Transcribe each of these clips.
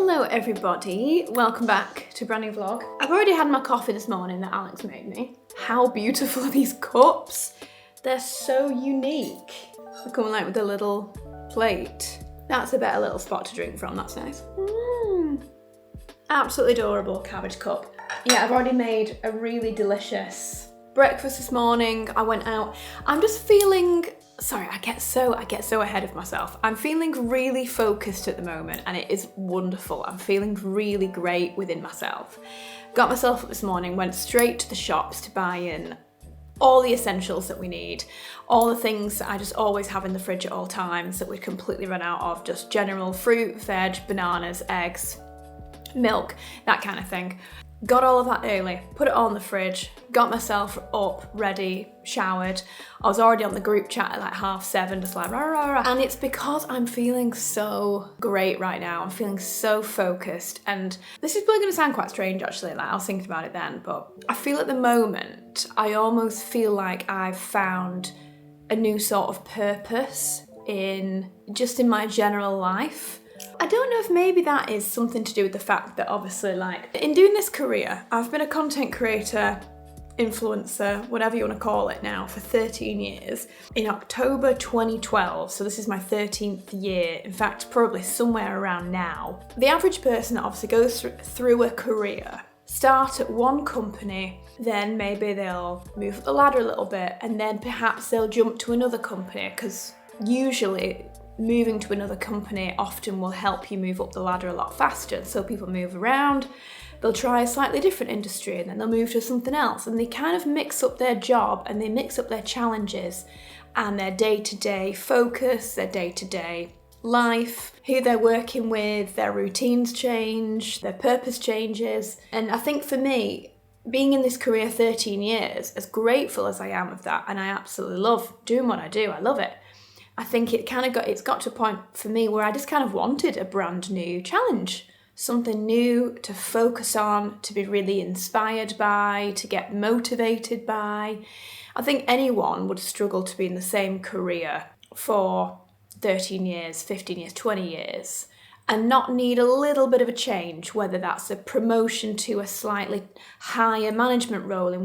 Hello everybody, welcome back to a brand new vlog. I've already had my coffee this morning that Alex made me. How beautiful are these cups? They're so unique. They come like with a little plate. That's a better little spot to drink from, that's nice. Absolutely adorable cabbage cup. Yeah, I've already made a really delicious breakfast this morning. I went out. I'm just feeling, sorry, I get so ahead of myself. I'm feeling really focused at the moment and it is wonderful. I'm feeling really great within myself. Got myself up this morning, went straight to the shops to buy in all the essentials that we need, all the things that I just always have in the fridge at all times that we completely run out of, just general fruit, veg, bananas, eggs, milk, that kind of thing. Got all of that early, put it all in the fridge, got myself up, ready, showered. I was already on the group chat at like 7:30, just like rah, rah, rah. And it's because I'm feeling so great right now. I'm feeling so focused. And this is probably gonna sound quite strange actually, like I was thinking about it then, but I feel at the moment, I almost feel like I've found a new sort of purpose in my general life. I don't know if maybe that is something to do with the fact that obviously like in doing this career, I've been a content creator, influencer, whatever you want to call it now, for 13 years. In October 2012, so this is my 13th year, in fact probably somewhere around now. The average person obviously goes through a career, start at one company, then maybe they'll move up the ladder a little bit and then perhaps they'll jump to another company because usually moving to another company often will help you move up the ladder a lot faster. So people move around, they'll try a slightly different industry and then they'll move to something else and they kind of mix up their job and they mix up their challenges and their day-to-day focus, their day-to-day life, who they're working with, their routines change, their purpose changes. And I think for me, being in this career 13 years, as grateful as I am of that, and I absolutely love doing what I do, I love it. I think it's got to a point for me where I just kind of wanted a brand new challenge, something new to focus on, to be really inspired by, to get motivated by. I think anyone would struggle to be in the same career for 13 years, 15 years, 20 years, and not need a little bit of a change, whether that's a promotion to a slightly higher management role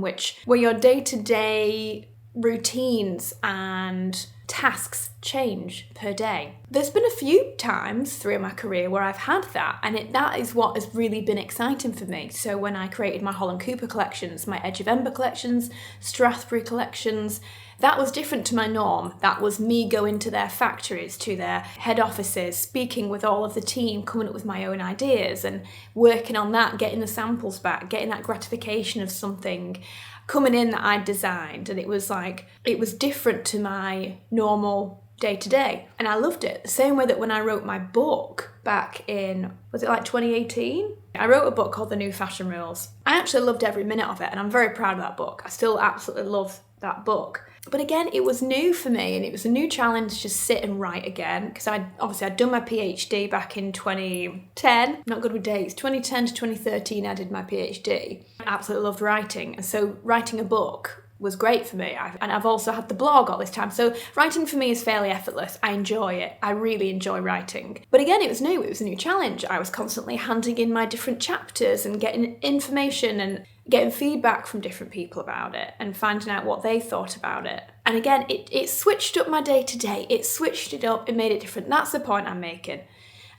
where your day-to-day routines and tasks change per day. There's been a few times through my career where I've had that, and that is what has really been exciting for me. So when I created my Holland Cooper collections, my Edge of Ember collections, Strathbury collections, that was different to my norm. That was me going to their factories, to their head offices, speaking with all of the team, coming up with my own ideas and working on that, getting the samples back, getting that gratification of something coming in that I'd designed. And it was different to my normal day-to-day. And I loved it. The same way that when I wrote my book back in, was it like 2018? I wrote a book called The New Fashion Rules. I actually loved every minute of it and I'm very proud of that book. I still absolutely love that book. But again, it was new for me and it was a new challenge to just sit and write again because I'd done my PhD back in 2010. Not good with dates. 2010 to 2013 I did my PhD. I absolutely loved writing, and so writing a book was great for me. And I've also had the blog all this time. So writing for me is fairly effortless. I enjoy it. I really enjoy writing. But again, it was new. It was a new challenge. I was constantly handing in my different chapters and getting information and getting feedback from different people about it and finding out what they thought about it. And again, it switched up my day-to-day. It switched it up. It made it different. That's the point I'm making.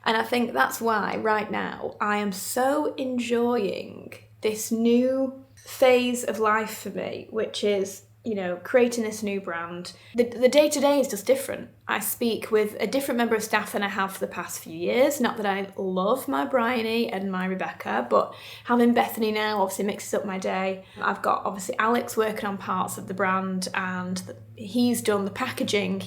And I think that's why right now I am so enjoying this new phase of life for me, which is, creating this new brand. The day-to-day is just different. I speak with a different member of staff than I have for the past few years. Not that I love my Bryony and my Rebecca, but having Bethany now obviously mixes up my day. I've got obviously Alex working on parts of the brand and he's done the packaging.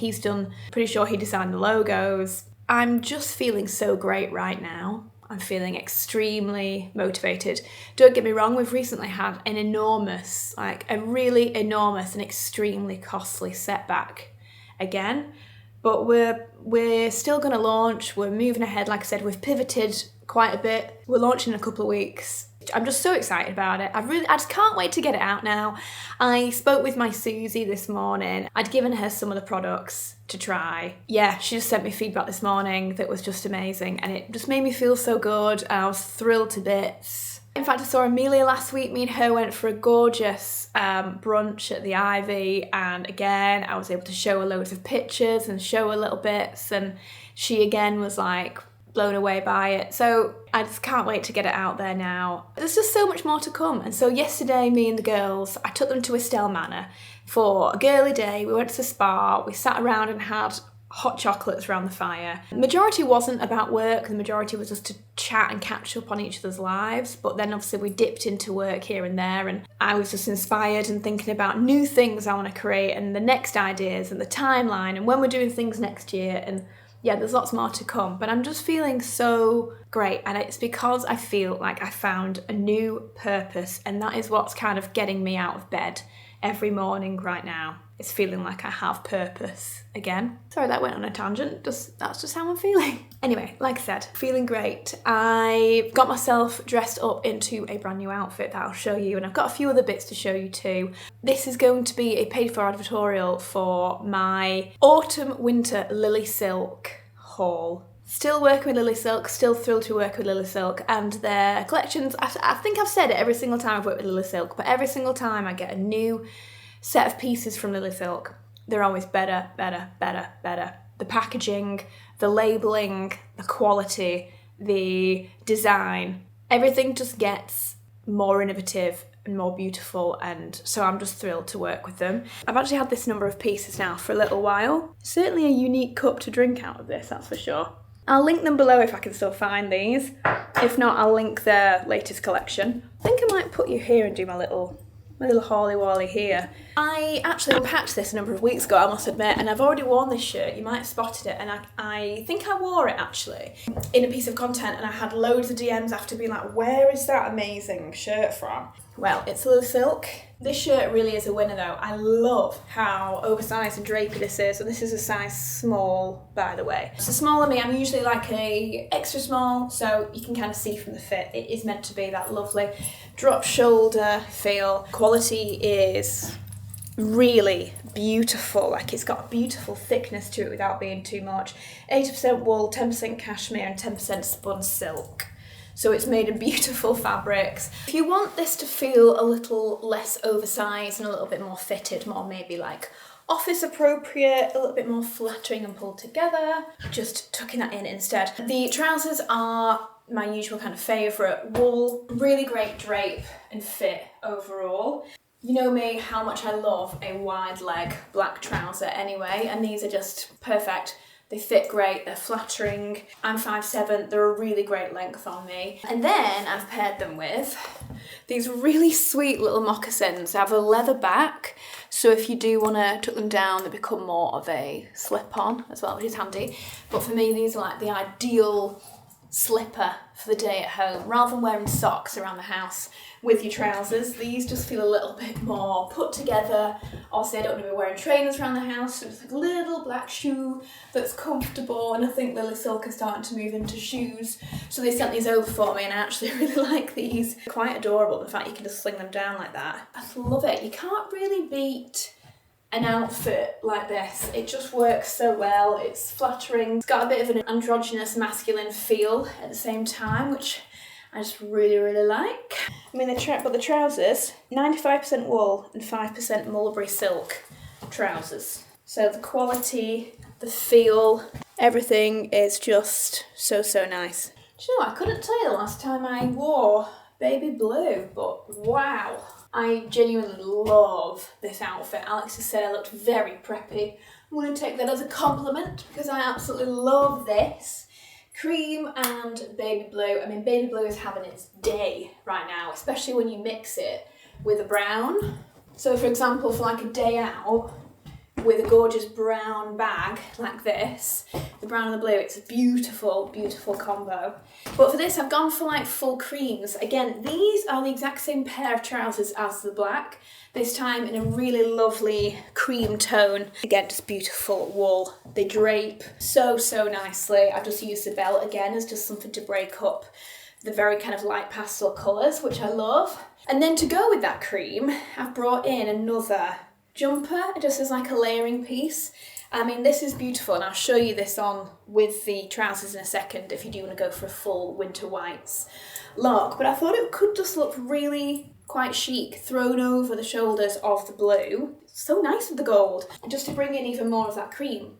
Pretty sure he designed the logos. I'm just feeling so great right now. I'm feeling extremely motivated. Don't get me wrong, we've recently had a really enormous and extremely costly setback again, but we're still going to launch. We're moving ahead. Like I said, we've pivoted quite a bit. We're launching in a couple of weeks. I'm just so excited about it. I just can't wait to get it out now. I spoke with my Susie this morning. I'd given her some of the products to try. Yeah, she just sent me feedback this morning that was just amazing, and it just made me feel so good. I was thrilled to bits. In fact, I saw Amelia last week. Me and her went for a gorgeous brunch at the Ivy, and again, I was able to show her loads of pictures and show her little bits, and she again was like blown away by it. So I just can't wait to get it out there now. There's just so much more to come. And so yesterday, me and the girls, I took them to Estelle Manor for a girly day. We went to the spa, we sat around and had hot chocolates around the fire. The majority wasn't about work, the majority was just to chat and catch up on each other's lives, but then obviously we dipped into work here and there, and I was just inspired and thinking about new things I want to create and the next ideas and the timeline and when we're doing things next year. And yeah, there's lots more to come, but I'm just feeling so great, and it's because I feel like I found a new purpose, and that is what's kind of getting me out of bed every morning right now. It's feeling like I have purpose again. Sorry, that went on a tangent. That's just how I'm feeling. Anyway, like I said, feeling great. I got myself dressed up into a brand new outfit that I'll show you, and I've got a few other bits to show you too. This is going to be a paid for advertorial for my autumn-winter LILYSILK haul. Still working with LILYSILK, still thrilled to work with LILYSILK, and their collections, I think I've said it every single time I've worked with LILYSILK, but every single time I get a new set of pieces from LILYSILK, they're always better, better, better, better. The packaging, the labelling, the quality, the design, everything just gets more innovative and more beautiful, and so I'm just thrilled to work with them. I've actually had this number of pieces now for a little while. Certainly a unique cup to drink out of this, that's for sure. I'll link them below if I can still find these. If not, I'll link their latest collection. I think I might put you here and do my little Holly Wally here. I actually unpacked this a number of weeks ago, I must admit, and I've already worn this shirt. You might have spotted it, and I think I wore it actually in a piece of content, and I had loads of DMs after being like, where is that amazing shirt from? Well, it's LILYSILK. This shirt really is a winner though. I love how oversized and drapey this is, and this is a size small, by the way. So smaller me, I'm usually like a extra small, so you can kind of see from the fit, it is meant to be that lovely drop shoulder feel. Quality is really beautiful, like it's got a beautiful thickness to it without being too much. 80% wool, 10% cashmere and 10% spun silk. So it's made in beautiful fabrics. If you want this to feel a little less oversized and a little bit more fitted, more maybe like office appropriate, a little bit more flattering and pulled together, just tucking that in instead. The trousers are my usual kind of favourite, wool, really great drape and fit overall. You know me, how much I love a wide leg black trouser anyway, and these are just perfect. They fit great, they're flattering. I'm 5'7", they're a really great length on me. And then I've paired them with these really sweet little moccasins. They have a leather back, so if you do want to tuck them down, they become more of a slip-on as well, which is handy. But for me, these are like the ideal slipper for the day at home. Rather than wearing socks around the house with your trousers, these just feel a little bit more put together. Obviously I don't want to be wearing trainers around the house, so it's like a little black shoe that's comfortable, and I think LILYSILK is starting to move into shoes, so they sent these over for me, and I actually really like these. Quite adorable, the fact you can just sling them down like that. I love it. You can't really beat an outfit like this. It just works so well. It's flattering. It's got a bit of an androgynous masculine feel at the same time, which I just really, really like. I mean, but the trousers, 95% wool and 5% mulberry silk trousers. So the quality, the feel, everything is just so, so nice. Do you know, I couldn't tell you the last time I wore baby blue, but wow. I genuinely love this outfit. Alex has said I looked very preppy. I'm going to take that as a compliment because I absolutely love this. Cream and baby blue. I mean, baby blue is having its day right now, especially when you mix it with a brown. So for example, for like a day out, with a gorgeous brown bag like this, the brown and the blue, it's a beautiful, beautiful combo. But for this, I've gone for like full creams. Again, these are the exact same pair of trousers as the black, this time in a really lovely cream tone. Again, just beautiful wool. They drape so, so nicely. I've just used the belt again as just something to break up the very kind of light pastel colours, which I love. And then to go with that cream, I've brought in another jumper, just as like a layering piece. I mean, this is beautiful, and I'll show you this on with the trousers in a second if you do want to go for a full winter whites look. But I thought it could just look really quite chic, thrown over the shoulders of the blue. It's so nice with the gold, and just to bring in even more of that cream.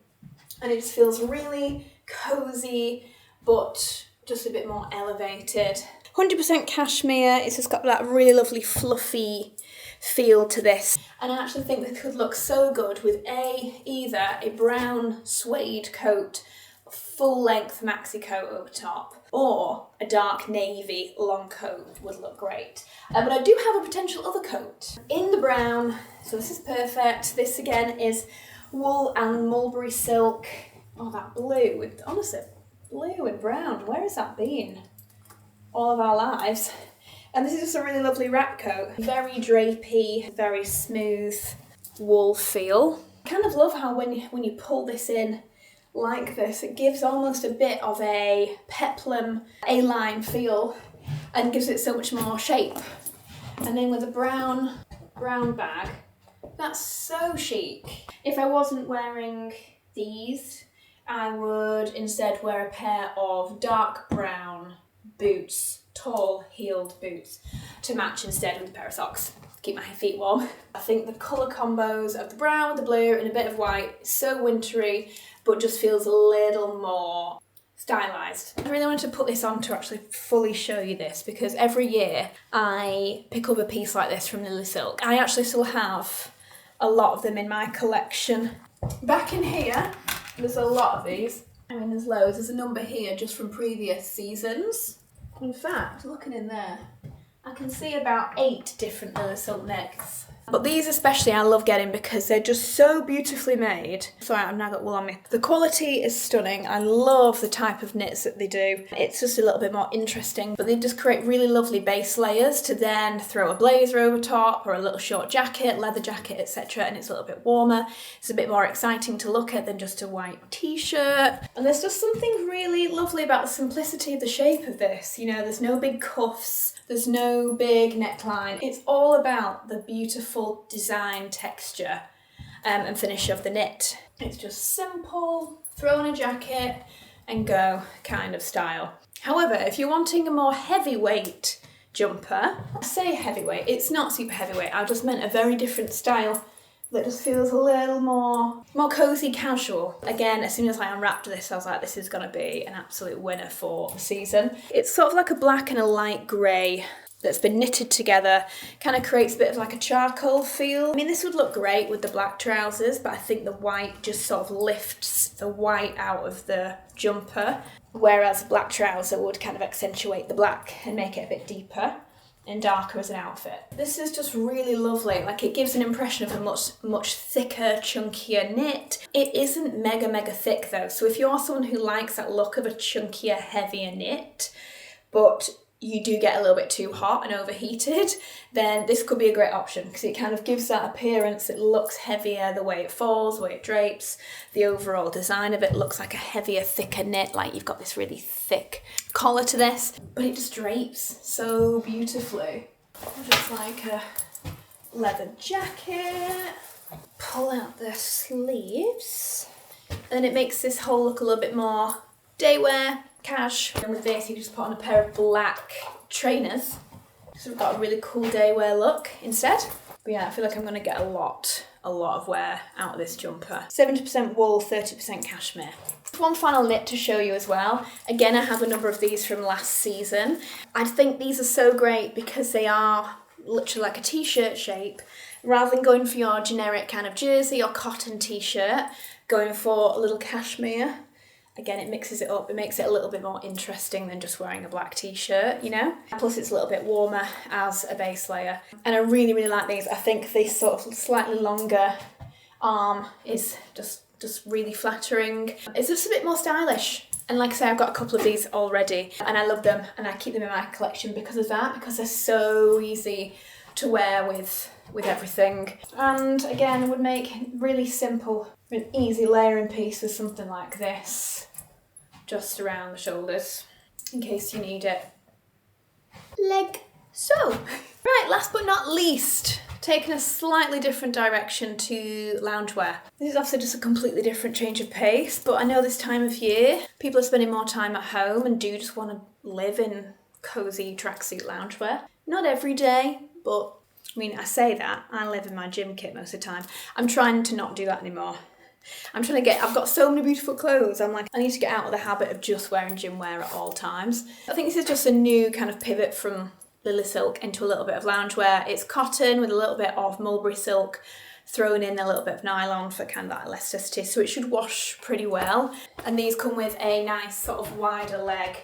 And it just feels really cozy, but just a bit more elevated. 100% cashmere. It's just got that really lovely fluffy feel to this, and I actually think this could look so good with either a brown suede coat, full length maxi coat over top, or a dark navy long coat would look great. But I do have a potential other coat in the brown, so this is perfect. This again is wool and mulberry silk. Oh, that blue, honestly, blue and brown, where has that been all of our lives? And this is just a really lovely wrap coat. Very drapey, very smooth wool feel. I kind of love how when you pull this in like this, it gives almost a bit of a peplum A-line feel and gives it so much more shape. And then with a brown bag, that's so chic. If I wasn't wearing these, I would instead wear a pair of dark brown boots, tall heeled boots, to match instead with a pair of socks. Keep my feet warm. I think the colour combos of the brown, the blue and a bit of white is so wintry, but just feels a little more stylised. I really wanted to put this on to actually fully show you this, because every year I pick up a piece like this from LILYSILK. I actually still have a lot of them in my collection. Back in here, there's a lot of these. I mean, there's loads. There's a number here just from previous seasons. In fact, looking in there, I can see about 8 different LILYSILK knits. But these especially I love getting because they're just so beautifully made. Sorry, I've now got wool on me. The quality is stunning. I love the type of knits that they do. It's just a little bit more interesting, but they just create really lovely base layers to then throw a blazer over top or a little short jacket, leather jacket, etc. And it's a little bit warmer. It's a bit more exciting to look at than just a white t-shirt. And there's just something really lovely about the simplicity of the shape of this. You know, there's no big cuffs. There's no big neckline. It's all about the beautiful design, texture and finish of the knit. It's just simple, throw on a jacket and go kind of style. However, if you're wanting a more heavyweight jumper, I say heavyweight, it's not super heavyweight, I just meant a very different style that just feels a little more cozy, casual. Again, as soon as I unwrapped this, I was like, this is gonna be an absolute winner for the season. It's sort of like a black and a light grey that's been knitted together, kind of creates a bit of like a charcoal feel. I mean, this would look great with the black trousers, but I think the white just sort of lifts the white out of the jumper, whereas a black trouser would kind of accentuate the black and make it a bit deeper and darker as an outfit. This is just really lovely. Like, it gives an impression of a much thicker, chunkier knit. It isn't mega thick though, so if you're someone who likes that look of a chunkier, heavier knit, but you do get a little bit too hot and overheated, then this could be a great option because it kind of gives that appearance. It looks heavier, the way it falls, the way it drapes, the overall design of it looks like a heavier, thicker knit, like you've got this really thick collar to this, but it just drapes so beautifully. Just like a leather jacket, pull out the sleeves, and it makes this whole look a little bit more day wear, cash. And with this, you just put on a pair of black trainers. So we've got a really cool day wear look instead. But yeah, I feel like I'm gonna get a lot of wear out of this jumper. 70% wool, 30% cashmere. One final knit to show you as well. Again, I have a number of these from last season. I think these are so great because they are literally like a t-shirt shape. Rather than going for your generic kind of jersey or cotton t-shirt, going for a little cashmere. Again, it mixes it up, it makes it a little bit more interesting than just wearing a black t-shirt, you know? Plus it's a little bit warmer as a base layer. And I really like these. I think this sort of slightly longer arm is just really flattering. It's just a bit more stylish. And like I say, I've got a couple of these already and I love them and I keep them in my collection because of that, because they're so easy to wear with everything. And again, would make really simple, an easy layering piece with something like this, just around the shoulders, in case you need it. Like so. Right, last but not least, taking a slightly different direction to loungewear. This is obviously just a completely different change of pace, but I know this time of year, people are spending more time at home and do just want to live in cozy tracksuit loungewear. Not every day, but I mean, I say that, I live in my gym kit most of the time. I'm trying to not do that anymore. I've got so many beautiful clothes, I'm like, I need to get out of the habit of just wearing gym wear at all times. I think this is just a new kind of pivot from LILYSILK into a little bit of loungewear. It's cotton with a little bit of mulberry silk, thrown in a little bit of nylon for kind of that elasticity, so it should wash pretty well. And these come with a nice sort of wider leg.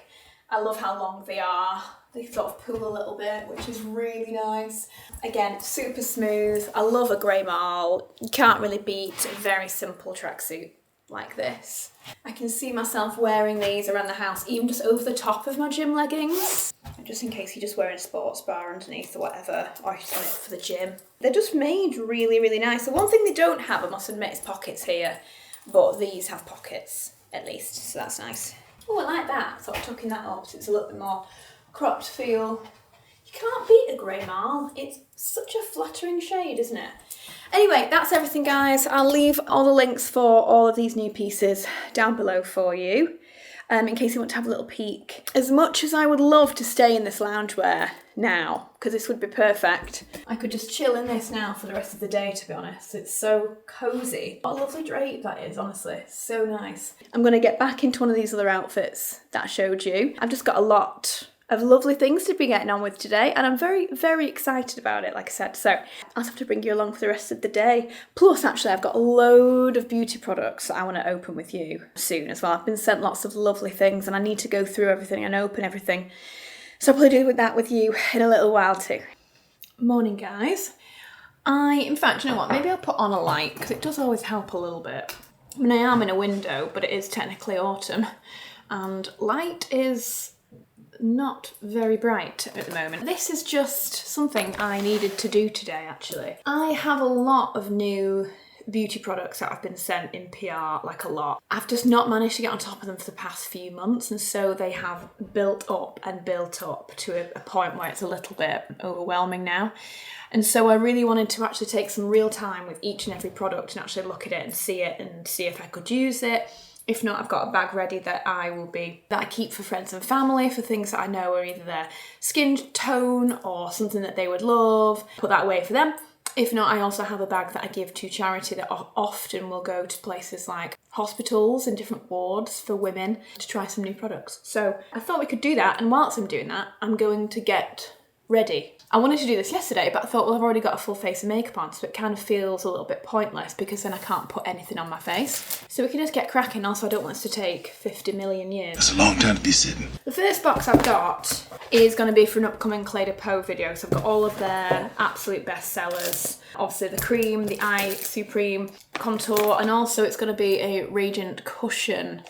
I love how long they are. They sort of pull a little bit, which is really nice. Again, super smooth. I love a grey marl. You can't really beat a very simple tracksuit like this. I can see myself wearing these around the house, even just over the top of my gym leggings, just in case you're just wearing a sports bar underneath or whatever, or you're just on it for the gym. They're just made really, really nice. The one thing they don't have, I must admit, is pockets here, but these have pockets at least, so that's nice. Oh, I like that, sort of tucking that up so it's a little bit more cropped feel. You can't beat a grey marl. It's such a flattering shade, isn't it? Anyway, that's everything, guys. I'll leave all the links for all of these new pieces down below for you, in case you want to have a little peek. As much as I would love to stay in this loungewear now, because this would be perfect, I could just chill in this now for the rest of the day, to be honest. It's so cosy. What a lovely drape that is, honestly. So nice. I'm going to get back into one of these other outfits that I showed you. I've just got a lot of lovely things to be getting on with today, and I'm very, very excited about it, like I said. So I'll have to bring you along for the rest of the day. Plus, actually, I've got a load of beauty products that I want to open with you soon as well. I've been sent lots of lovely things and I need to go through everything and open everything. So I'll probably do that with you in a little while too. Morning, guys. In fact, you know what? Maybe I'll put on a light because it does always help a little bit. I mean, I am in a window, but it is technically autumn and light is not very bright at the moment. This is just something I needed to do today, actually. I have a lot of new beauty products that I've been sent in PR, like a lot. I've just not managed to get on top of them for the past few months, and so they have built up and built up to a point where it's a little bit overwhelming now. And so I really wanted to actually take some real time with each and every product and actually look at it and see if I could use it. If not, I've got a bag ready that I keep for friends and family, for things that I know are either their skin tone or something that they would love. Put that away for them. If not, I also have a bag that I give to charity that often will go to places like hospitals and different wards for women to try some new products. So I thought we could do that, and whilst I'm doing that, I'm going to get ready. I wanted to do this yesterday, but I thought, well, I've already got a full face of makeup on, so it kind of feels a little bit pointless because then I can't put anything on my face. So we can just get cracking. Also, I don't want this to take 50 million years. That's a long time to be sitting. The first box I've got is going to be for an upcoming Clé de Peau video. So I've got all of their absolute best sellers. Obviously the cream, the Eye Supreme contour, and also it's going to be a Radiant Cushion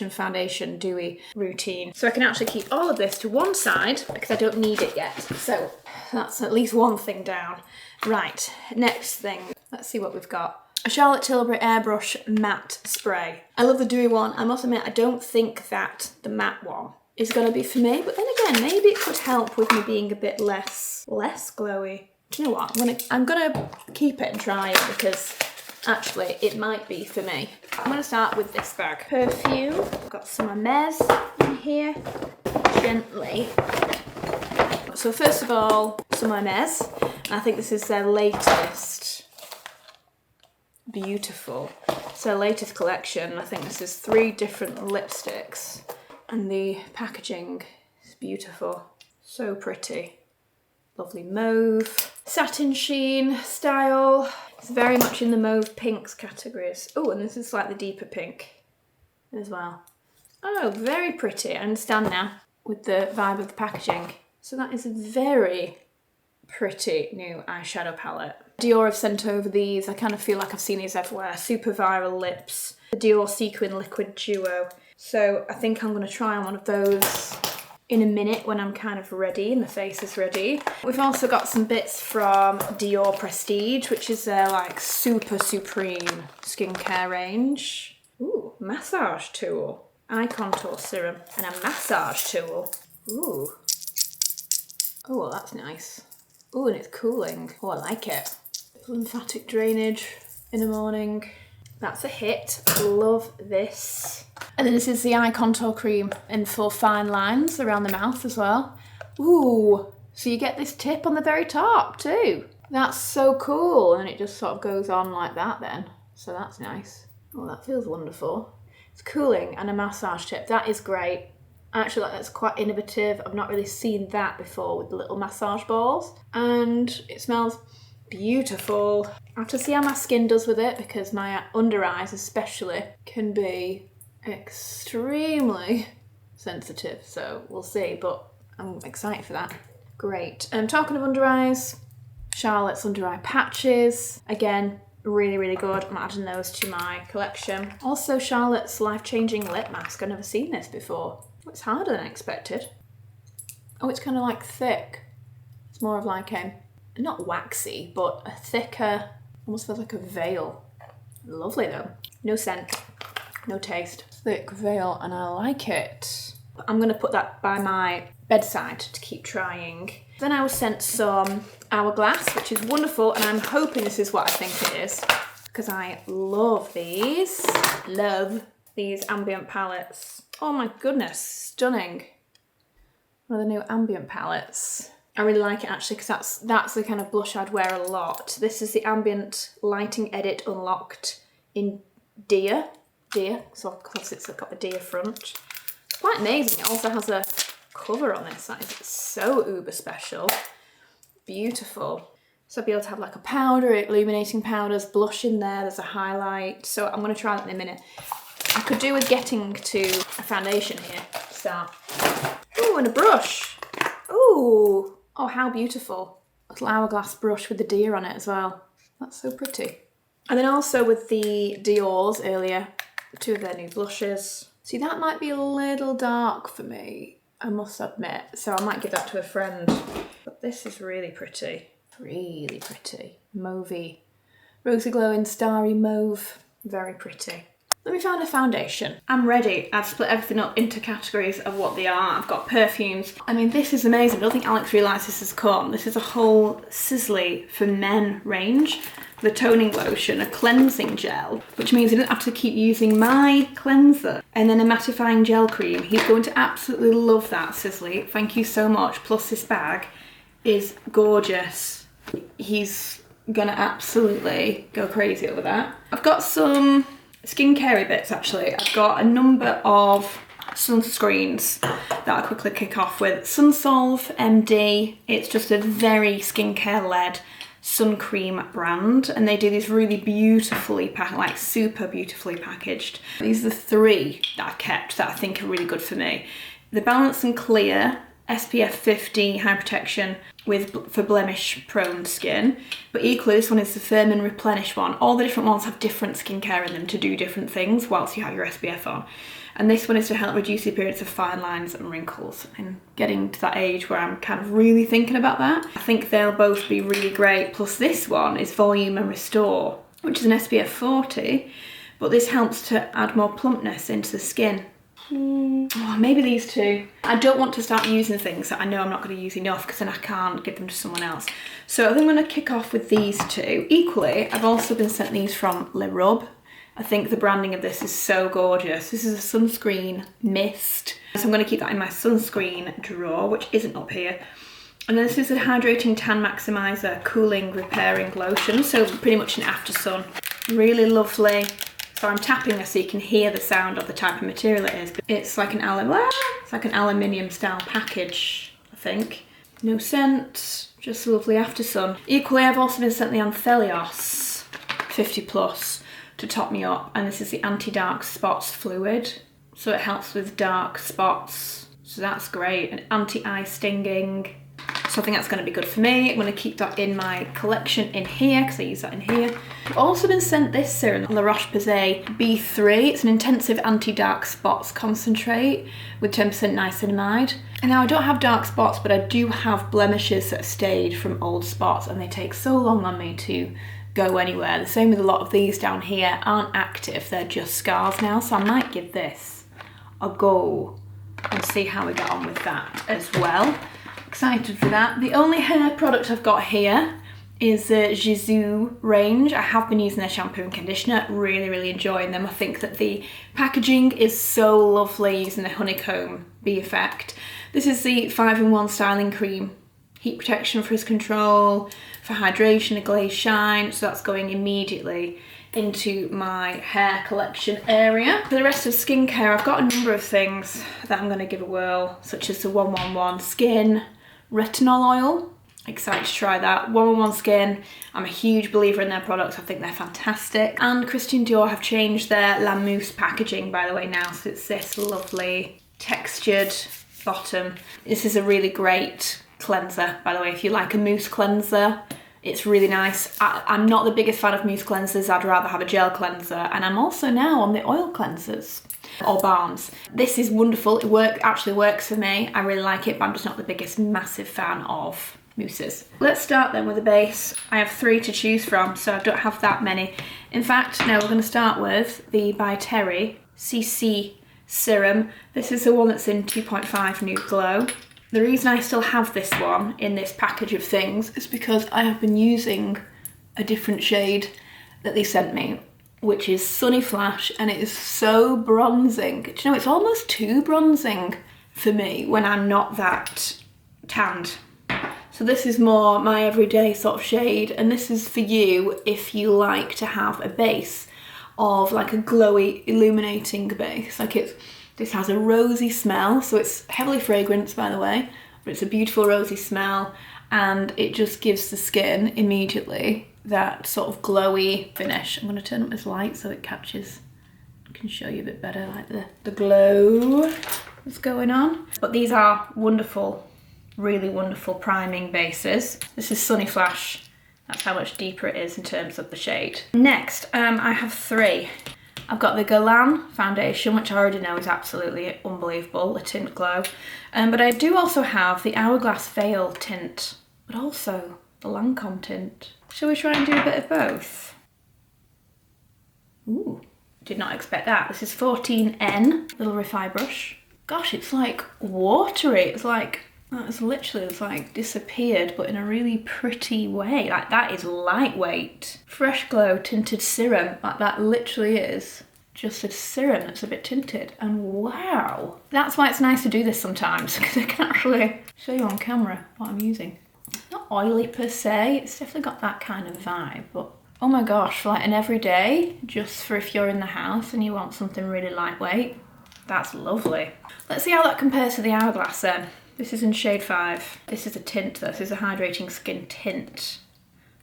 Foundation Dewy routine. So I can actually keep all of this to one side because I don't need it yet. So that's at least one thing down. Right, next thing. Let's see what we've got. A Charlotte Tilbury Airbrush Matte Spray. I love the dewy one. I must admit, I don't think that the matte one is going to be for me, but then again, maybe it could help with me being a bit less glowy. Do you know what? I'm gonna keep it and try it because actually it might be for me. I'm gonna start with this bag. Perfume. I've got some Hermes in here. Gently. So first of all, some Hermes. And I think this is their latest. Beautiful. It's their latest collection. I think this is 3 different lipsticks. And the packaging is beautiful. So pretty. Lovely mauve. Satin sheen style. It's very much in the mauve pinks categories. Oh, and this is slightly deeper pink as well. Oh, very pretty. I understand now with the vibe of the packaging. So that is a very pretty new eyeshadow palette. Dior have sent over these. I kind of feel like I've seen these everywhere. Super viral lips. The Dior Sequin Liquid Duo. So I think I'm going to try on one of those in a minute when I'm kind of ready and the face is ready. We've also got some bits from Dior Prestige, which is their like super supreme skincare range. Ooh, massage tool. Eye contour serum and a massage tool. Ooh. Oh, well, that's nice. Ooh, and it's cooling. Oh, I like it. Lymphatic drainage in the morning. That's a hit. Love this. And then this is the eye contour cream and for fine lines around the mouth as well. Ooh, so you get this tip on the very top too. That's so cool. And it just sort of goes on like that then. So that's nice. Oh, that feels wonderful. It's cooling and a massage tip. That is great. Actually, that's quite innovative. I've not really seen that before with the little massage balls. And it smells beautiful. I have to see how my skin does with it because my under eyes especially can be extremely sensitive. So we'll see, but I'm excited for that. Great. Talking of under eyes, Charlotte's under eye patches. Again, really, really good. I'm adding those to my collection. Also Charlotte's life-changing lip mask. I've never seen this before. It's harder than expected. Oh, it's kind of like thick. It's more of like a, not waxy, but a thicker, almost feels like a veil. Lovely though. No scent, no taste. Thick veil and I like it. I'm gonna put that by my bedside to keep trying. Then I was sent some Hourglass, which is wonderful, and I'm hoping this is what I think it is because I love these. Love these ambient palettes. Oh my goodness, stunning. One of the new ambient palettes. I really like it actually because that's the kind of blush I'd wear a lot. This is the Ambient Lighting Edit Unlocked in Deer. So of course it's got the deer front. It's quite amazing. It also has a cover on this. That is so uber special. Beautiful. So I'll be able to have like a powder, illuminating powders, blush in there. There's a highlight. So I'm going to try that in a minute. I could do with getting to a foundation here to start. Ooh, and a brush. Ooh. Oh, how beautiful. A little Hourglass brush with the deer on it as well. That's so pretty. And then also with the Dior's earlier, two of their new blushes. See, that might be a little dark for me, I must admit. So I might give that to a friend. But this is really pretty. Really pretty. Mauvey. Rosy glowing starry mauve. Very pretty. Let me find a foundation. I'm ready. I've split everything up into categories of what they are. I've got perfumes. I mean, this is amazing. I don't think Alex realised this has come. This is a whole Sisley for men range. The toning lotion, a cleansing gel, which means I don't have to keep using my cleanser. And then a mattifying gel cream. He's going to absolutely love that, Sisley. Thank you so much. Plus this bag is gorgeous. He's gonna absolutely go crazy over that. I've got some skincare bits actually. I've got a number of sunscreens that I'll quickly kick off with. Sunsolve MD. It's just a very skincare led sun cream brand and they do these really beautifully like super beautifully packaged. These are the three that I've kept that I think are really good for me. The Balance and Clear SPF 50 high protection for blemish prone skin, but equally this one is the Firm and Replenish one. All the different ones have different skincare in them to do different things whilst you have your SPF on. And this one is to help reduce the appearance of fine lines and wrinkles. I'm getting to that age where I'm kind of really thinking about that. I think they'll both be really great. Plus this one is Volume and Restore, which is an SPF 40, but this helps to add more plumpness into the skin. Oh, maybe these two. I don't want to start using things that I know I'm not going to use enough because then I can't give them to someone else. So I think I'm going to kick off with these two. Equally, I've also been sent these from Le Rub. I think the branding of this is so gorgeous. This is a sunscreen mist. So I'm going to keep that in my sunscreen drawer, which isn't up here. And then this is a Hydrating Tan Maximizer Cooling Repairing Lotion. So pretty much an after sun. Really lovely. So I'm tapping this so you can hear the sound of the type of material it is. It's like an aluminium style package, I think. No scent, just a lovely after sun. Equally, I've also been sent the Anthelios 50 plus to top me up, and this is the anti-dark spots fluid. So it helps with dark spots, so that's great. And anti-eye stinging. So I think that's going to be good for me. I'm going to keep that in my collection in here because I use that in here. I've also been sent this serum, La Roche-Posay B3. It's an intensive anti-dark spots concentrate with 10% niacinamide. And now I don't have dark spots, but I do have blemishes that have stayed from old spots, and they take so long on me to go anywhere. The same with a lot of these down here aren't active, they're just scars now. So I might give this a go and see how we get on with that as well. Excited for that. The only hair product I've got here is the Gisou range. I have been using their shampoo and conditioner, really enjoying them. I think that the packaging is so lovely using the honeycomb bee effect. This is the 5-in-1 styling cream. Heat protection, frizz control, for hydration, a glaze shine. So that's going immediately into my hair collection area. For the rest of skincare, I've got a number of things that I'm going to give a whirl, such as the 111 Skin Retinol Oil. Excited to try that. 111 Skin, I'm a huge believer in their products. I think they're fantastic. And Christian Dior have changed their La Mousse packaging, by the way, now. So it's this lovely textured bottom. This is a really great cleanser, by the way. If you like a mousse cleanser, it's really nice. I'm not the biggest fan of mousse cleansers. I'd rather have a gel cleanser, and I'm also now on the oil cleansers or balms. This is wonderful. It actually works for me. I really like it, but I'm just not the biggest massive fan of mousses. Let's start then with a base. I have 3 to choose from, so I don't have that many. In fact, no, we're going to start with the By Terry CC serum. This is the one that's in 2.5 Nude Glow. The reason I still have this one in this package of things is because I have been using a different shade that they sent me, which is Sunny Flash, and it is so bronzing. Do you know, it's almost too bronzing for me when I'm not that tanned. So this is more my everyday sort of shade, and this is for you if you like to have a base of like a glowy, illuminating base. This has a rosy smell, so it's heavily fragranced, by the way, but it's a beautiful rosy smell, and it just gives the skin immediately that sort of glowy finish. I'm going to turn up this light so it catches, I can show you a bit better, like the glow that's going on. But these are wonderful, really wonderful priming bases. This is Sunny Flash. That's how much deeper it is in terms of the shade. Next, I have 3. I've got the Guerlain foundation, which I already know is absolutely unbelievable, the Tint Glow. But I do also have the Hourglass Veil tint, but also the Lancome tint. Shall we try and do a bit of both? Ooh, did not expect that. This is 14N, little riff eye brush. Gosh, it's like watery. It's like disappeared, but in a really pretty way. Like, that is lightweight. Fresh Glow tinted serum. Like, that literally is just a serum that's a bit tinted. And wow, that's why it's nice to do this sometimes, because I can actually show you on camera what I'm using. It's not oily per se, it's definitely got that kind of vibe, but oh my gosh, for like an everyday, just for if you're in the house and you want something really lightweight, that's lovely. Let's see how that compares to the Hourglass then. This is in shade 5. This is a tint though. This is a hydrating skin tint.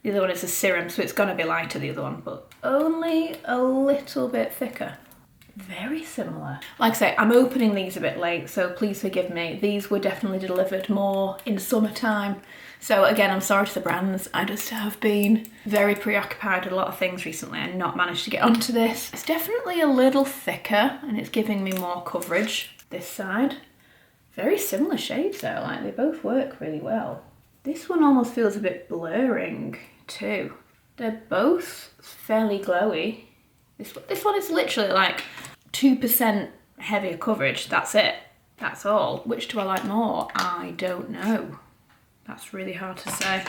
The other one is a serum, so it's gonna be lighter, the other one, but only a little bit thicker. Very similar. Like I say, I'm opening these a bit late, so please forgive me. These were definitely delivered more in summertime. So again, I'm sorry to the brands. I just have been very preoccupied with a lot of things recently and not managed to get onto this. It's definitely a little thicker and it's giving me more coverage this side. Very similar shades though, like they both work really well. This one almost feels a bit blurring too. They're both fairly glowy. This one is literally like 2% heavier coverage, that's it. That's all. Which do I like more? I don't know. That's really hard to say.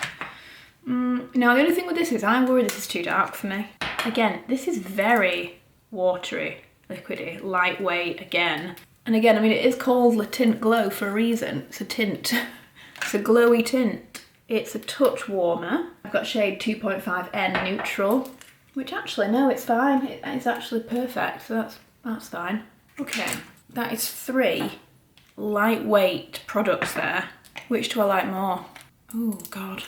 Now the only thing with this is I'm worried this is too dark for me. Again, this is very watery, liquidy, lightweight again. And again, I mean, it is called Le Tint Glow for a reason. It's a tint. It's a glowy tint. It's a touch warmer. I've got shade 2.5N Neutral, which actually, no, it's fine. It's actually perfect, so that's fine. Okay, that is 3 lightweight products there. Which do I like more? Oh, God.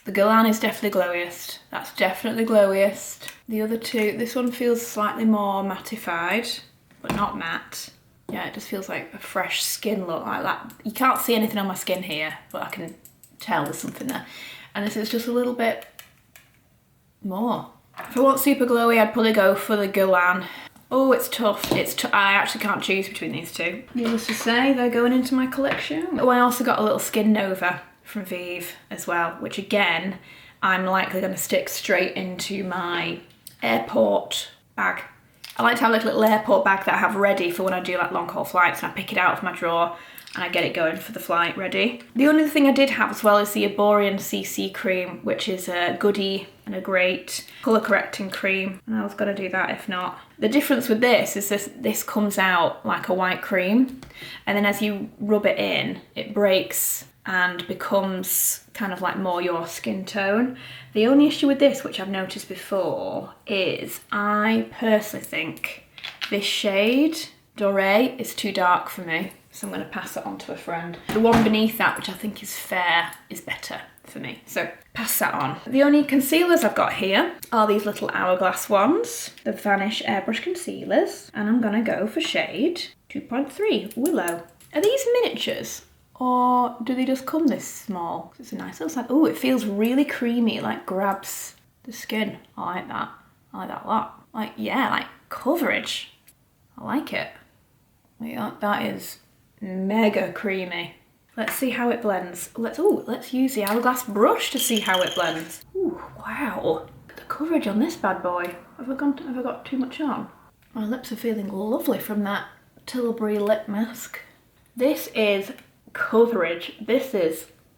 The Guerlain is definitely glowiest. That's definitely glowiest. The other two, this one feels slightly more mattified, but not matte. Yeah, it just feels like a fresh skin look like that. You can't see anything on my skin here, but I can tell there's something there. And this is just a little bit more. If I want super glowy, I'd probably go for the Guerlain. Oh, it's tough. I actually can't choose between these two. Needless to say, they're going into my collection. Oh, I also got a little Skin Nova from Vive as well, which again, I'm likely going to stick straight into my airport bag. I like to have like a little airport bag that I have ready for when I do like long haul flights, and I pick it out of my drawer and I get it going for the flight ready. The only thing I did have as well is the Arborian CC cream, which is a goodie and a great colour correcting cream. And I was gonna do that if not. The difference with this is this comes out like a white cream, and then as you rub it in, it breaks and becomes kind of like more your skin tone. The only issue with this, which I've noticed before, is I personally think this shade, Doré, is too dark for me. So I'm going to pass it on to a friend. The one beneath that, which I think is fair, is better for me. So pass that on. The only concealers I've got here are these little hourglass ones, the Vanish Airbrush Concealers. And I'm going to go for shade 2.3, Willow. Are these miniatures? Or do they just come this small? It's a nice little size. Oh, it feels really creamy. It like grabs the skin. I like that. I like that a lot. Like, yeah, like coverage. I like it. Yeah, that is mega creamy. Let's see how it blends. Let's use the hourglass brush to see how it blends. Ooh, wow. The coverage on this bad boy. Have I got too much on? My lips are feeling lovely from that Tilbury lip mask. This is coverage.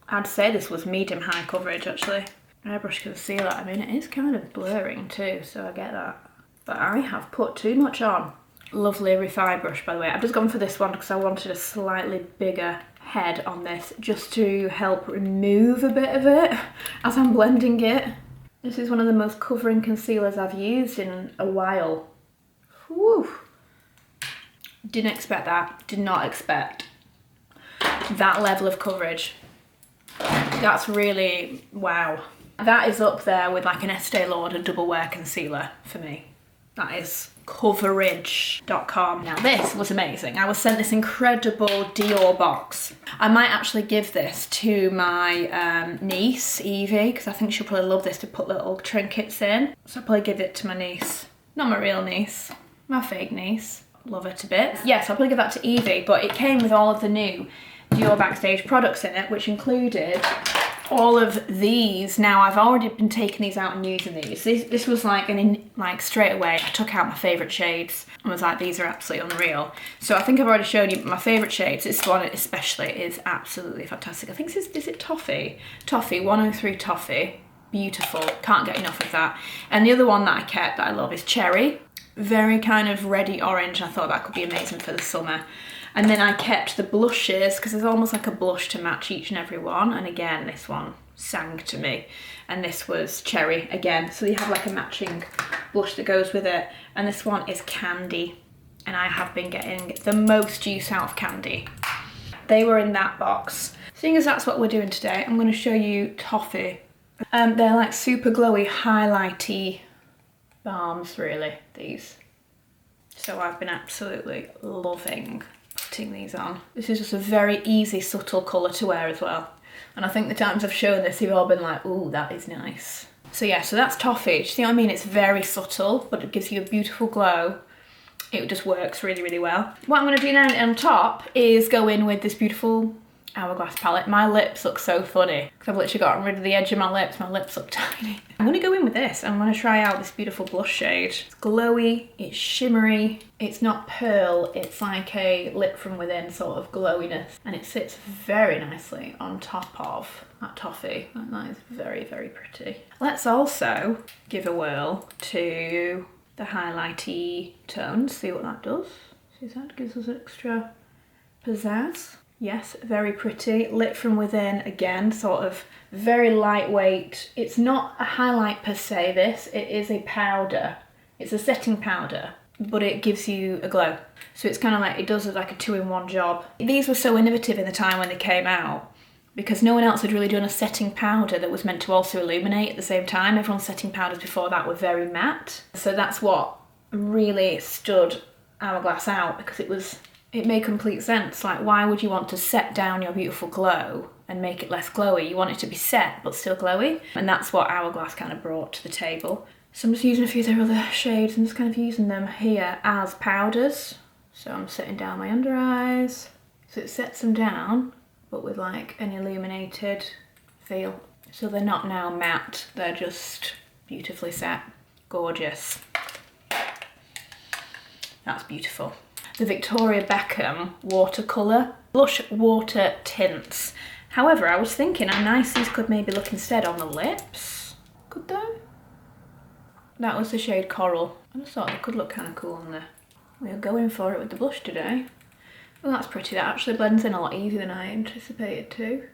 I'd say this was medium high coverage actually. Airbrush concealer, I mean it is kind of blurring too, so I get that. But I have put too much on. Lovely refi brush, by the way. I've just gone for this one because I wanted a slightly bigger head on this just to help remove a bit of it as I'm blending it. This is one of the most covering concealers I've used in a while. Whew. Didn't expect that. Did not expect that level of coverage. That's really, wow. That is up there with like an Estee Lauder double wear concealer for me. That is coverage.com. Now this was amazing. I was sent this incredible Dior box. I might actually give this to my niece, Evie, because I think she'll probably love this to put little trinkets in. So I'll probably give it to my niece. Not my real niece, my fake niece. Love her to bits. Yes, I'll probably give that to Evie, but it came with all of the new Dior Backstage products in it, which included all of these. Now I've already been taking these out and using these. This was like straight away I took out my favourite shades and was like, these are absolutely unreal. So I think I've already shown you my favourite shades. This one especially is absolutely fantastic. I think is it Toffee? Toffee, 103 Toffee. Beautiful, can't get enough of that. And the other one that I kept that I love is Cherry. Very kind of reddy orange. I thought that could be amazing for the summer. And then I kept the blushes because there's almost like a blush to match each and every one. And again, this one sang to me. And this was Cherry again. So you have like a matching blush that goes with it. And this one is Candy. And I have been getting the most use out of Candy. They were in that box. Seeing as that's what we're doing today, I'm going to show you Toffee. They're like super glowy, highlighty balms, really, these. So I've been absolutely loving putting these on. This is just a very easy, subtle colour to wear as well. And I think the times I've shown this, you've all been like, ooh, that is nice. So yeah, so that's Toffee. Do you see what I mean? It's very subtle, but it gives you a beautiful glow. It just works really, really well. What I'm going to do now on top is go in with this beautiful Hourglass palette. My lips look so funny because I've literally gotten rid of the edge of my lips. My lips look tiny. I'm going to go in with this. I'm going to try out this beautiful blush shade. It's glowy, it's shimmery, it's not pearl, it's like a lit from within sort of glowiness, and it sits very nicely on top of that Toffee. That is very, very pretty. Let's also give a whirl to the highlighty tones, see what that does. See that gives us extra pizzazz. Yes, very pretty. Lit from within, again, sort of very lightweight. It's not a highlight per se, this. It is a powder. It's a setting powder, but it gives you a glow. So it's kind of like, it does like a two-in-one job. These were so innovative in the time when they came out because no one else had really done a setting powder that was meant to also illuminate at the same time. Everyone's setting powders before that were very matte. So that's what really stood Hourglass out, because it was it made complete sense. Like, why would you want to set down your beautiful glow and make it less glowy? You want it to be set but still glowy. And that's what Hourglass kind of brought to the table. So I'm just using a few of their other shades and just kind of using them here as powders. So I'm setting down my under eyes. So it sets them down, but with like an illuminated feel. So they're not now matte, they're just beautifully set. Gorgeous. That's beautiful. The Victoria Beckham watercolour blush water tints. However, I was thinking how nice these could maybe look instead on the lips. Could they? That was the shade Coral. I just thought they could look kind of cool on there. We are going for it with the blush today. Oh, that's pretty. That actually blends in a lot easier than I anticipated to.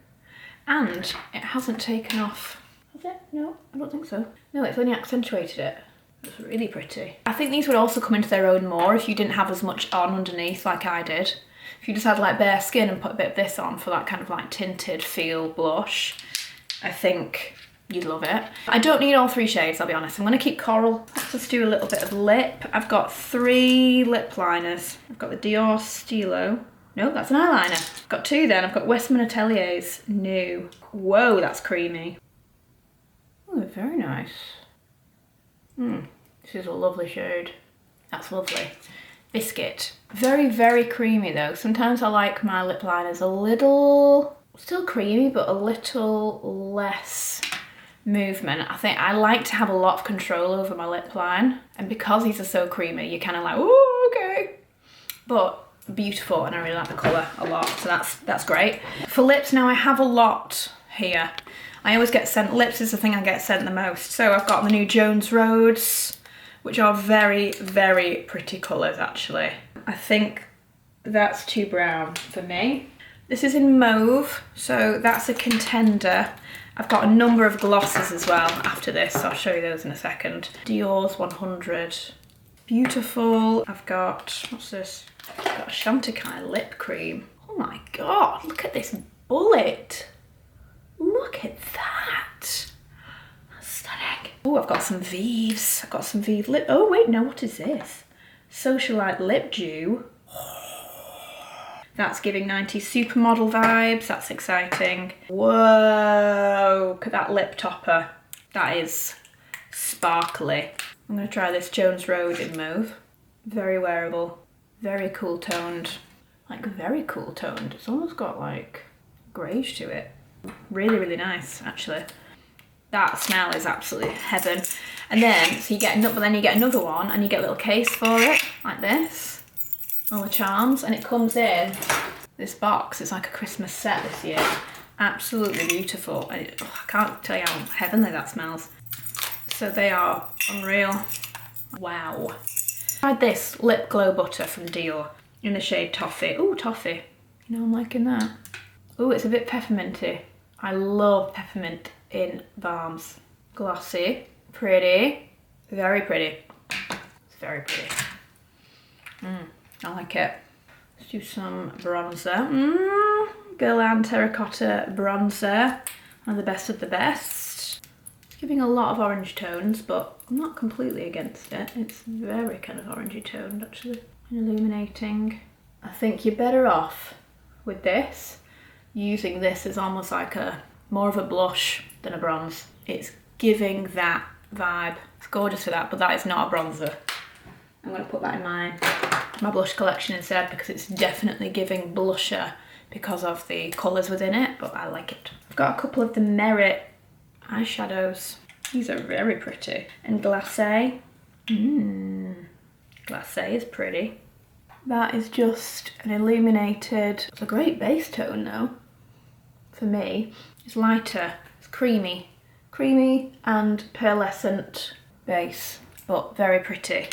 And it hasn't taken off. Has it? No, I don't think so. No, it's only accentuated it. It's really pretty. I think these would also come into their own more if you didn't have as much on underneath like I did. If you just had like bare skin and put a bit of this on for that kind of like tinted feel blush, I think you'd love it. I don't need all 3 shades, I'll be honest. I'm gonna keep Coral. Let's just do a little bit of lip. I've got 3 lip liners. I've got the Dior Stilo. No, that's an eyeliner. I've got 2 then. I've got Westman Atelier's New. Whoa, that's creamy. Oh, very nice. This is a lovely shade. That's lovely. Biscuit. Very, very creamy though. Sometimes I like my lip liners a little, still creamy, but a little less movement. I think I like to have a lot of control over my lip line. And because these are so creamy, you're kind of like, oh, okay. But beautiful, and I really like the colour a lot. So that's great. For lips now, I have a lot here. I always get sent, lips is the thing I get sent the most. So I've got the new Jones Roads, which are very, very pretty colours actually. I think that's too brown for me. This is in mauve, so that's a contender. I've got a number of glosses as well after this, so I'll show you those in a second. Dior's 100. Beautiful. I've got, what's this? I've got a Chantecaille lip cream. Oh my God, look at this bullet. Look at that. That's stunning. Oh, I've got some Vives. I've got some Vive lip. Oh wait, no, what is this? Socialite Lip Dew. That's giving 90s supermodel vibes. That's exciting. Whoa, look at that lip topper. That is sparkly. I'm gonna try this Jones Road in mauve. Very wearable. Very cool toned. Like very cool toned. It's almost got like greige to it. Really, really nice, actually. That smell is absolutely heaven. And then, so you get another, but then you get another one and you get a little case for it, like this. All the charms, and it comes in this box. It's like a Christmas set this year. Absolutely beautiful. I can't tell you how heavenly that smells. So they are unreal. Wow. Tried this lip glow butter from Dior in the shade Toffee. Ooh, Toffee. You know, I'm liking that. Ooh, it's a bit pepperminty. I love peppermint in balms. Glossy, pretty, very pretty. It's very pretty. I like it. Let's do some bronzer. Guerlain Terracotta bronzer. One of the best of the best. It's giving a lot of orange tones, but I'm not completely against it. It's very kind of orangey toned, actually. Illuminating. I think you're better off with this, using this as almost like a more of a blush than a bronze. It's giving that vibe. It's gorgeous for that, but that is not a bronzer. I'm gonna put that in my blush collection instead because it's definitely giving blusher because of the colours within it, but I like it. I've got a couple of the Merit eyeshadows. These are very pretty. And Glacé. Glacé is pretty. That is just an illuminated, it's a great base tone though, for me. It's lighter, it's creamy. Creamy and pearlescent base, but very pretty.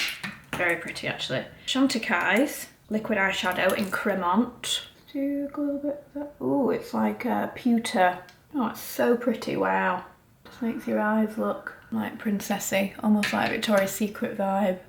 Very pretty actually. Chantecaille's liquid eyeshadow in Cremant. Do a little bit of that. Ooh, it's like a pewter. Oh, it's so pretty, wow. Just makes your eyes look like princessy, almost like Victoria's Secret vibe.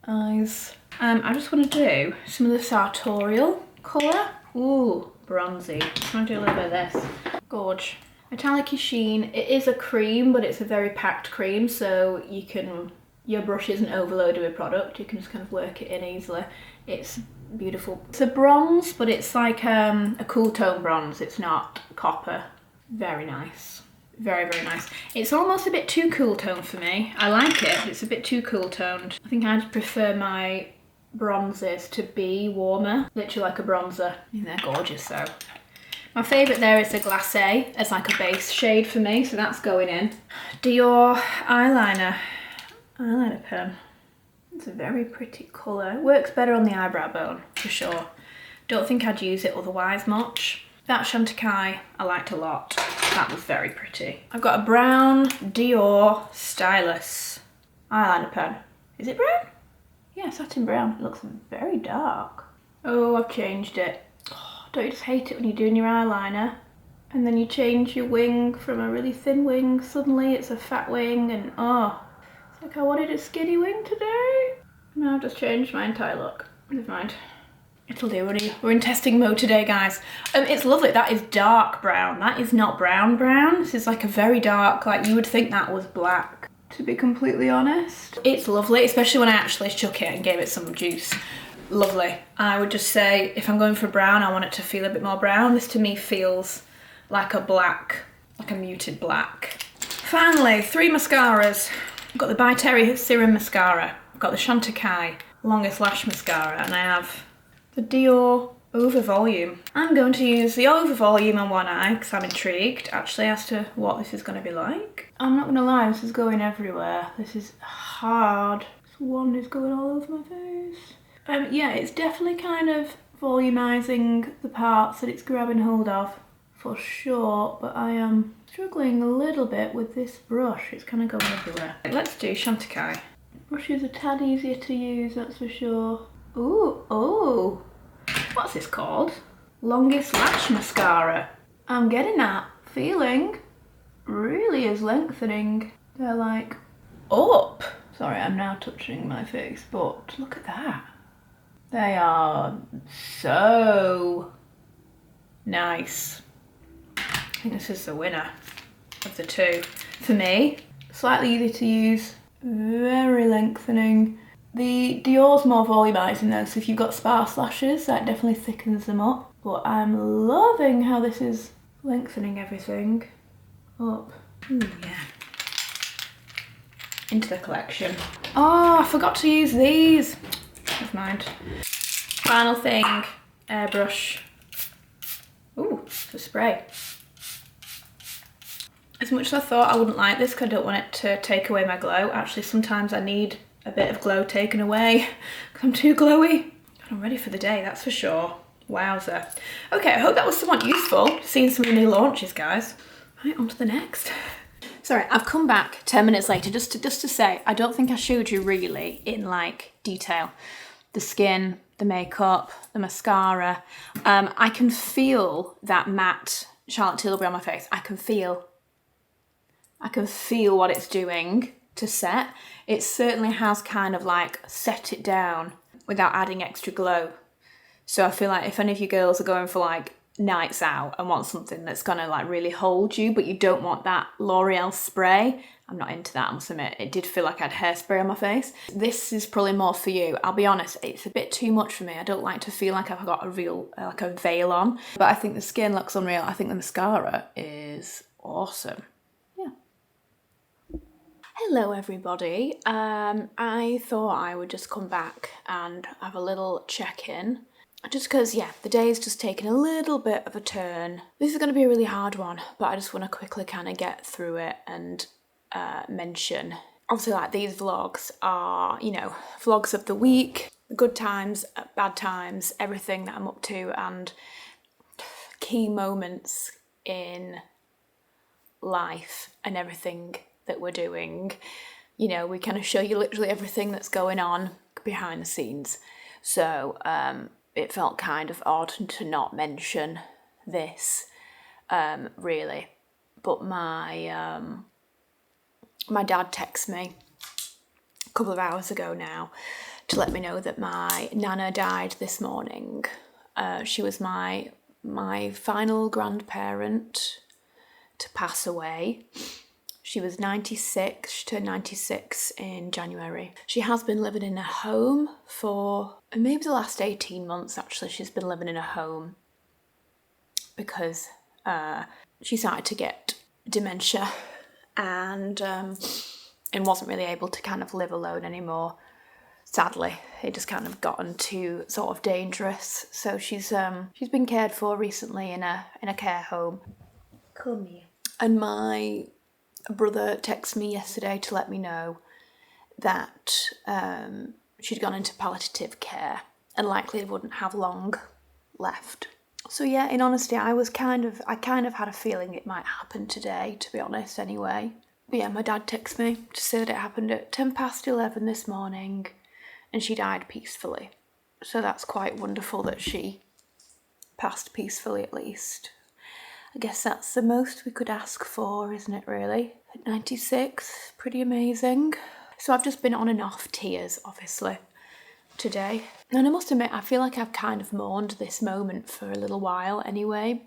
Eyes. I just want to do some of the sartorial colour. Ooh, bronzy. I'm going to do a little bit of this. Gorge. Metallic-y sheen. It is a cream, but it's a very packed cream, so you can, your brush isn't overloaded with product. You can just kind of work it in easily. It's beautiful. It's a bronze, but it's like a cool tone bronze. It's not copper. Very nice. Very, very nice. It's almost a bit too cool tone for me. I like it, but it's a bit too cool toned. I think I'd prefer my bronzes to be warmer. Literally like a bronzer. I mean, they're gorgeous though. My favourite there is the glacé as like a base shade for me, so that's going in. Dior eyeliner pen. It's a very pretty colour. Works better on the eyebrow bone, for sure. Don't think I'd use it otherwise much. That Chantecaille I liked a lot. That was very pretty. I've got a brown Dior Stylus eyeliner pen. Is it brown? Yeah, satin brown. It looks very dark. Oh, I've changed it. Oh, don't you just hate it when you're doing your eyeliner and then you change your wing from a really thin wing, suddenly it's a fat wing, and oh, it's like I wanted a skinny wing today. No, I've just changed my entire look. Never mind. It'll do. We're in testing mode today, guys. It's lovely. That is dark brown. That is not brown brown. This is like a very dark, like you would think that was black, to be completely honest. It's lovely, especially when I actually shook it and gave it some juice. Lovely. I would just say if I'm going for brown, I want it to feel a bit more brown. This to me feels like a black, like a muted black. Finally, 3 mascaras. I've got the By Terry Serum Mascara. I've got the Chantecaille Longest Lash Mascara, and I have the Dior Over Volume. I'm going to use the Over Volume on one eye because I'm intrigued actually as to what this is going to be like. I'm not going to lie, this is going everywhere. This is hard. This one is going all over my face. Yeah, it's definitely kind of volumizing the parts that it's grabbing hold of, for sure, but I am struggling a little bit with this brush. It's kind of going everywhere. Let's do Chantecaille. Brush is a tad easier to use, that's for sure. Ooh, oh, what's this called? Longest Lash Mascara. I'm getting that feeling. Really is lengthening. They're like up. Sorry, I'm now touching my face, but look at that. They are so nice. I think this is the winner of the two. For me, slightly easier to use, very lengthening. The Dior's more volumizing though, so if you've got sparse lashes, that definitely thickens them up. But I'm loving how this is lengthening everything up. Ooh, yeah. Into the collection. Oh, I forgot to use these. Never mind. Final thing, airbrush. Ooh, it's a spray. As much as I thought I wouldn't like this because I don't want it to take away my glow, actually sometimes I need a bit of glow taken away because I'm too glowy. I'm ready for the day, that's for sure. Wowza. Okay, I hope that was somewhat useful, seeing some of the new launches, guys. Right, on to the next. Sorry, I've come back 10 minutes later just to say, I don't think I showed you really in like detail. The skin, the makeup, the mascara. I can feel that matte Charlotte Tilbury on my face. I can feel what it's doing to set. It certainly has kind of like set it down without adding extra glow. So I feel like if any of you girls are going for like nights out and want something that's gonna like really hold you, but you don't want that L'Oreal spray, I'm not into that, I must admit. It did feel like I had hairspray on my face. This is probably more for you. I'll be honest, it's a bit too much for me. I don't like to feel like I've got a real, like a veil on, but I think the skin looks unreal. I think the mascara is awesome. Hello everybody. I thought I would just come back and have a little check-in. Just because, yeah, the day is just taking a little bit of a turn. This is going to be a really hard one, but I just want to quickly kind of get through it and mention. Obviously, like, these vlogs are, you know, vlogs of the week, the good times, bad times, everything that I'm up to, and key moments in life and everything that we're doing. You know, we kind of show you literally everything that's going on behind the scenes. So it felt kind of odd to not mention this, really. But my dad texted me a couple of hours ago now to let me know that my nana died this morning. She was my final grandparent to pass away. She was 96, she turned 96 in January. She has been living in a home for maybe the last 18 months actually. She's been living in a home because she started to get dementia and wasn't really able to kind of live alone anymore. Sadly, it just kind of gotten too sort of dangerous. So she's been cared for recently in a care home. Come here. And my brother texted me yesterday to let me know that she'd gone into palliative care and likely wouldn't have long left. So yeah, in honesty, I kind of had a feeling it might happen today, to be honest, anyway. But yeah, my dad texted me to say that it happened at 11:10 this morning and she died peacefully. So that's quite wonderful that she passed peacefully at least. I guess that's the most we could ask for, isn't it, really? At 96, pretty amazing. So I've just been on and off tears, obviously, today. And I must admit, I feel like I've kind of mourned this moment for a little while anyway,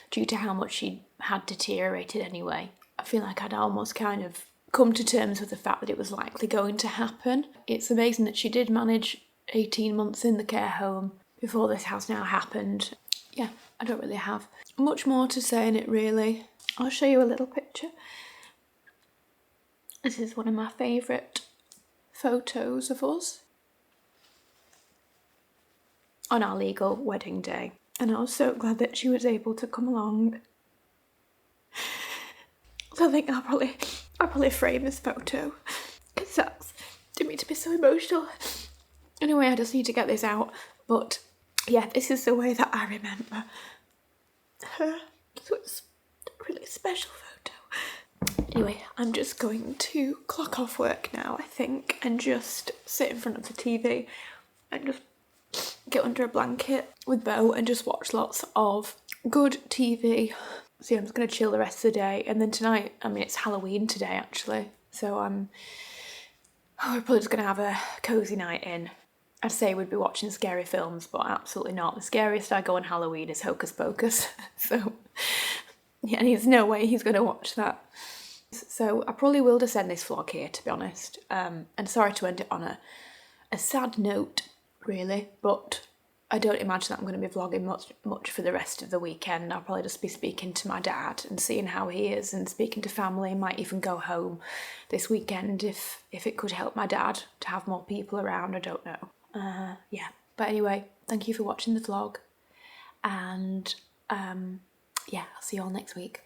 due to how much she had deteriorated anyway. I feel like I'd almost kind of come to terms with the fact that it was likely going to happen. It's amazing that she did manage 18 months in the care home before this has now happened. Yeah, I don't really have much more to say in it, really. I'll show you a little picture. This is one of my favourite photos of us on our legal wedding day. And I was so glad that she was able to come along. So I think I'll probably frame this photo. It sucks. Didn't mean to be so emotional. Anyway, I just need to get this out. But yeah, this is the way that I remember her. So it's a really special photo. Anyway, I'm just going to clock off work now, I think, and just sit in front of the TV and just get under a blanket with Beau and just watch lots of good TV. So yeah, I'm just going to chill the rest of the day. And then tonight, I mean, it's Halloween today, actually. So we're probably just going to have a cosy night in. I'd say we'd be watching scary films, but absolutely not. The scariest I go on Halloween is Hocus Pocus. So yeah, there's no way he's going to watch that. So I probably will just end this vlog here, to be honest. And sorry to end it on a sad note, really, but I don't imagine that I'm going to be vlogging much for the rest of the weekend. I'll probably just be speaking to my dad and seeing how he is and speaking to family. Might even go home this weekend if it could help my dad to have more people around. I don't know. Yeah. But anyway, thank you for watching the vlog. And yeah, I'll see you all next week.